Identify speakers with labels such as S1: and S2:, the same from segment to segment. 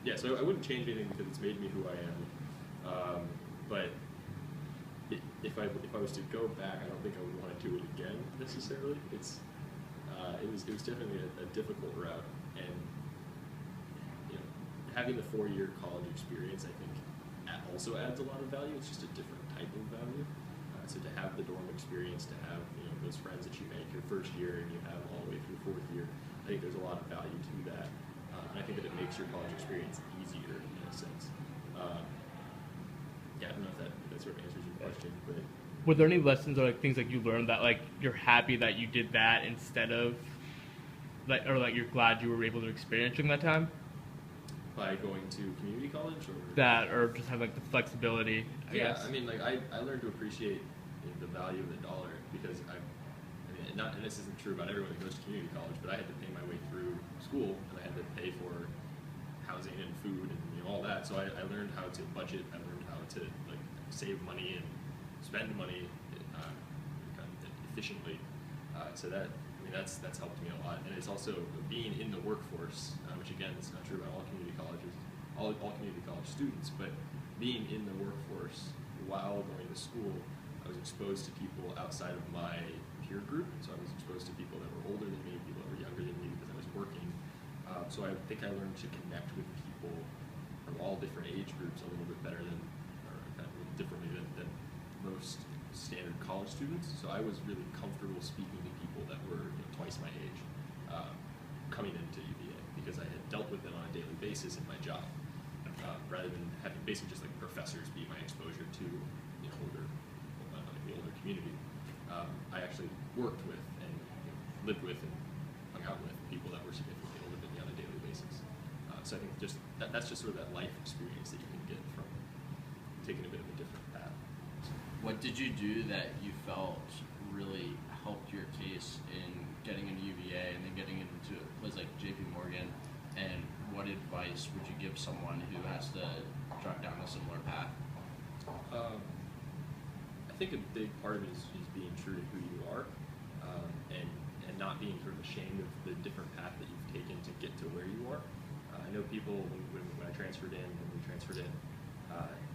S1: yeah, so I wouldn't change anything because it's made me who I am. But if I was to go back, I don't think I would want to do it again necessarily. It was definitely a difficult route, and having the 4-year college experience, I think, also adds a lot of value. It's just a different type of value. So to have the dorm experience, to have those friends that you make your first year and you have all the way through 4th year, I think there's a lot of value to that. And I think that it makes your college experience easier in a sense. Yeah, I don't know if that sort of answers your question, but
S2: were there any lessons or like things like you learned that like you're happy that you did that instead of like you're glad you were able to experience during that time?
S1: By going to community college,
S2: or just have like the flexibility, I guess.
S1: I mean, like I learned to appreciate the value of the dollar because and this isn't true about everyone that goes to community college, but I had to pay my way through school and I had to pay for housing and food and all that. So I learned how to budget. I learned how to like save money and spend money kind of efficiently. So that's helped me a lot, and it's also being in the workforce, which again is not true about all community colleges, all community college students, but being in the workforce while going to school, I was exposed to people outside of my peer group. So I was exposed to people that were older than me, people that were younger than me because I was working. So I think I learned to connect with people from all different age groups a little bit better than, or kind of differently than most standard college students. So I was really comfortable speaking to people that were twice my age coming into UVA because I had dealt with them on a daily basis in my job, rather than having basically just like professors be my exposure to the older community. I actually worked with and lived with and hung out with people that were significantly older than me on a daily basis. So I think just that's just sort of that life experience that you can get from taking a bit of a different path.
S3: What did you do that you felt really helped your case in getting into UVA and then getting into a place like JP Morgan? And what advice would you give someone who has to drive down a similar path?
S1: I think a big part of it is being true to who you are, and not being sort of ashamed of the different path that you've taken to get to where you are. I know people when I transferred in, when we transferred in,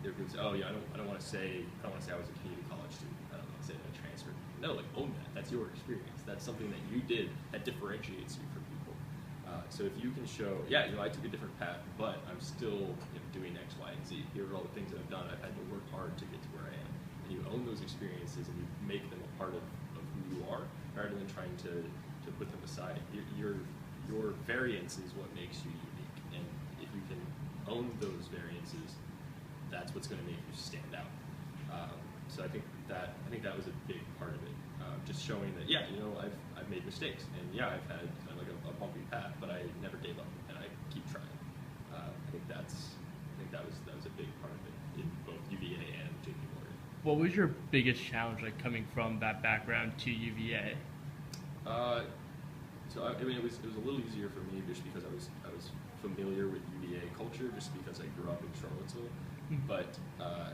S1: there was, oh yeah, I don't want to say I was a community college student. I don't want to say that I transferred. No, like own that. That's your experience. That's something that you did that differentiates you from people. So if you can show, yeah, I took a different path, but I'm still doing X, Y, and Z. Here are all the things that I've done. I've had to work hard to get to where I am. And you own those experiences and you make them a part of who you are, rather than trying to put them aside. Your variance is what makes you unique, and if you can own those variances, that's what's going to make you stand out. So I think that was a big part of it, just showing that I've made mistakes, and I've had kind of like a bumpy path, but I never gave up and I keep trying. I think that was a big part of it in both UVA and JP Morgan.
S2: What was your biggest challenge like coming from that background to UVA?
S1: So I mean, it was a little easier for me just because I was familiar with UVA culture, just because I grew up in Charlottesville. But I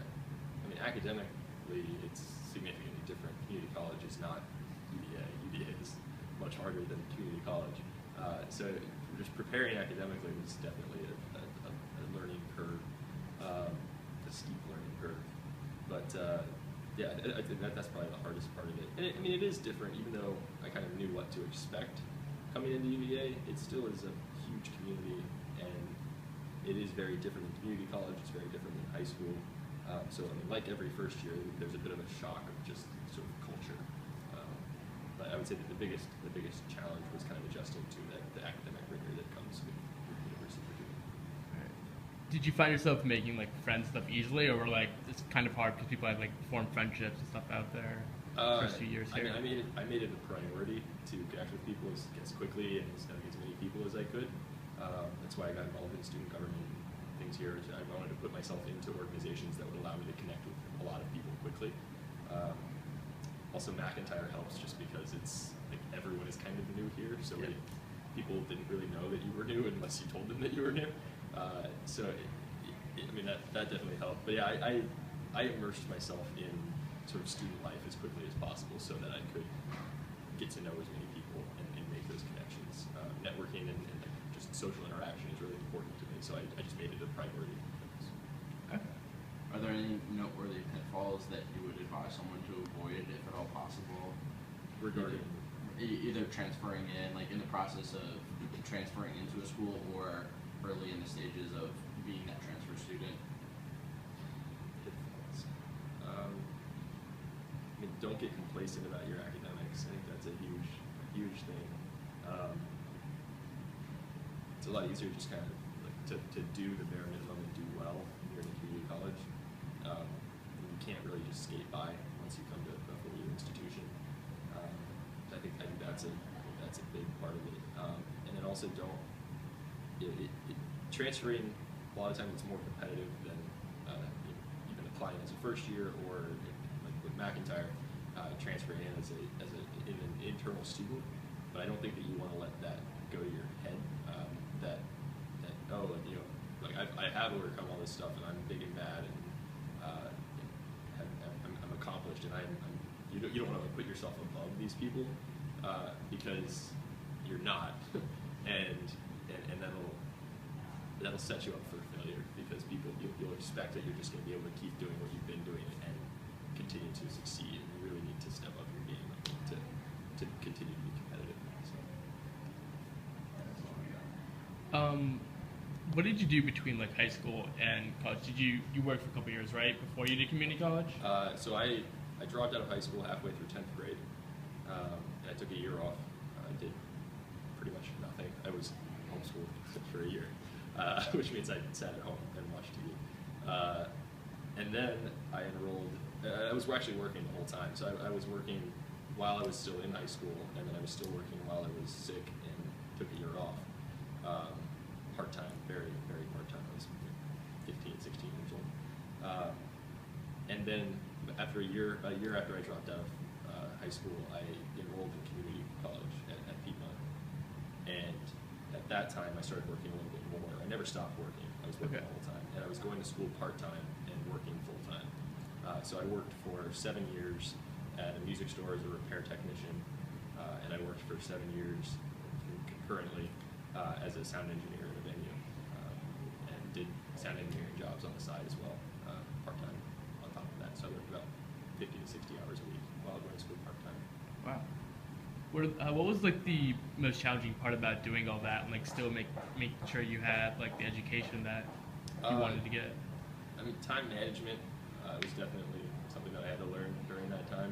S1: mean, academically, it's significantly different. Community college is not UVA. UVA is much harder than community college. So just preparing academically was definitely a learning curve, a steep learning curve. But I think that's probably the hardest part of it. And I mean, it is different, even though I kind of knew what to expect coming into UVA. It still is a huge community, and it is very different than community college. It's very different than high school. So I mean, like every first year, there's a bit of a shock of just sort of culture. But I would say that the biggest challenge was kind of adjusting to the academic rigor that comes with University of Virginia.
S2: Right. Did you find yourself making like friends stuff easily, or were like it's kind of hard because people had like formed friendships and stuff out there? First few years here.
S1: I made it a priority to connect with people as quickly and get as many people as I could. That's why I got involved in student government and things here. I wanted to put myself into organizations that would allow me to connect with a lot of people quickly. Also, McIntyre helps just because it's like everyone is kind of new here, so people didn't really know that you were new unless you told them that you were new. So I mean that definitely helped. But yeah, I immersed myself in sort of student life as quickly as possible so that I could get to know as many people and make those connections. Networking and just social interaction is really important to me. So so I just made it a priority.
S2: Okay.
S3: Are there any noteworthy pitfalls that you would advise someone to avoid, if at all possible,
S1: Regarding
S3: either transferring in, like in the process of transferring into a school, or early in the stages of being that transfer student?
S1: pitfalls, I mean, don't get complacent about your academics. I think that's a huge thing. It's a lot easier just kind of like to do the bare minimum and do well when you're in a community college. You can't really just skate by once you come to a four-year institution. I think that's a big part of it. And then also transferring. A lot of times it's more competitive than even applying as a first year, or like with McIntyre, transferring in as an internal student. But I don't think that you want to let that go to your head. That like I have overcome all this stuff, and I'm big and bad, and I'm accomplished, and you don't want to put yourself above these people, because you're not, and that'll set you up for failure, because you'll expect that you're just going to be able to keep doing what you've been doing and continue to succeed, and you really need to step up your game to continue to be competitive. So.
S2: What did you do between like high school and college? Did you work for a couple years, right, before you did community college?
S1: So I dropped out of high school halfway through 10th grade, and I took a year off. I did pretty much nothing. I was homeschooled for a year, which means I sat at home and watched TV. And then I enrolled. I was actually working the whole time. So I was working while I was still in high school, and then I was still working while I was sick and took a year off. Part-time, very, very part-time. I was 15, 16 years old. And then about a year after I dropped out of high school, I enrolled in community college at Piedmont. And at that time, I started working a little bit more. I never stopped working. I was working the whole time. And I was going to school part-time and working full-time. So I worked for 7 years at a music store as a repair technician. And I worked for 7 years concurrently as a sound engineer in a venue, and did sound engineering jobs on the side as well, part-time on top of that. So I worked about 50 to 60 hours a week while I went to school part-time.
S2: Wow. What was like the most challenging part about doing all that, and like still making sure you had like the education that you wanted to get?
S1: I mean, time management was definitely something that I had to learn during that time.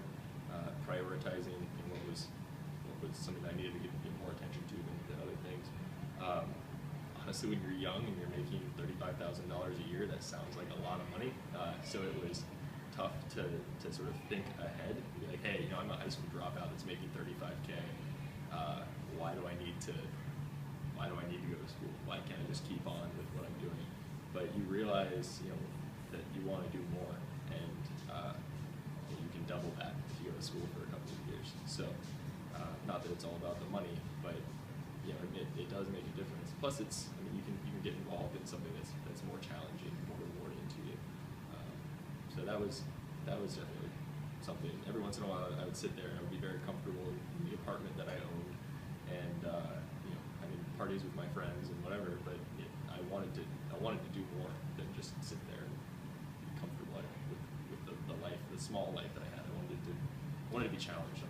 S1: Prioritizing and what was something that I needed to give more attention to than other things. Honestly, when you're young and you're making $35,000 a year, that sounds like a lot of money. So it was tough to sort of think ahead and be like, hey, I'm a high school dropout that's making $35K. Why do I need to go to school? Why can't I just keep on with what I'm doing? But you realize, that you want to do more, and you can double that if you go to school for a couple of years. So, not that it's all about the money, but it does make a difference. Plus, you can get involved in something that's more challenging, more rewarding to you. So that was definitely something. Every once in a while, I would sit there and I would be very comfortable in the apartment that I owned, and having parties with my friends and whatever. But I wanted to do more than just sit there and be comfortable with the life, the small life that I had. I wanted to be challenged.